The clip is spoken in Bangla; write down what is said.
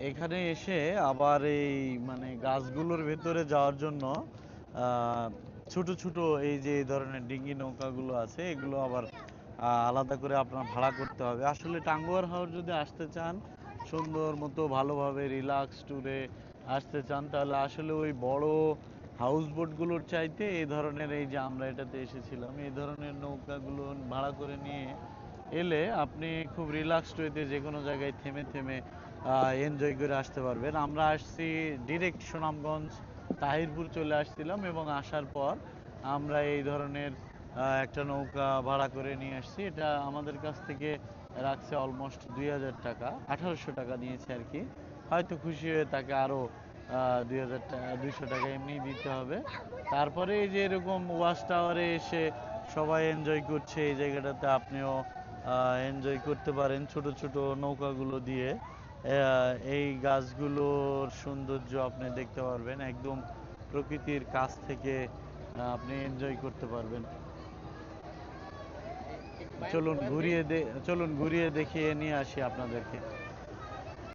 এখানে এসে আবার এই মানে গাছগুলোর ভেতরে যাওয়ার জন্য আহ, ছোট ছোট এই যে এই ধরনের ডিঙ্গি নৌকাগুলো আছে এগুলো আবার আলাদা করে আপনার ভাড়া করতে হবে। আসলে টাঙ্গুয়ার হাওর যদি আসতে চান সুন্দর মতো ভালোভাবে রিল্যাক্স ট্যুরে আসতে চান তাহলে আসলে ওই বড় হাউস বোটগুলোর চাইতে এই ধরনের এই যে আমরা এটাতে এসেছিলাম এই ধরনের নৌকাগুলো ভাড়া করে নিয়ে এলে আপনি খুব রিল্যাক্সড ওয়েতে যে কোনো জায়গায় থেমে থেমে এনজয় করে আসতে পারবেন। আমরা আসছি ডিরেক্ট সুনামগঞ্জ তাহিরপুর চলে আসছিলাম এবং আসার পর আমরা এই ধরনের একটা নৌকা ভাড়া করে নিয়ে আসছি। এটা আমাদের কাছ থেকে রাখছে অলমোস্ট 2000 টাকা, 1800 টাকা নিয়েছে আর কি। হয়তো খুশি হয়ে তাকে আরও 2000 টাকা 200 টাকা এমনি দিতে হবে। তারপরে এই যে এরকম ওয়াচ টাওয়ারে এসে সবাই এনজয় করছে এই জায়গাটাতে আপনিও এনজয় করতে পারেন ছোট ছোট নৌকাগুলো দিয়ে। এই গাছগুলোর সৌন্দর্য আপনি দেখতে পারবেন একদম প্রকৃতির কাছ থেকে, আপনি এনজয় করতে পারবেন। চলুন ঘুরিয়ে দেখিয়ে নিয়ে আসি আপনাদেরকে।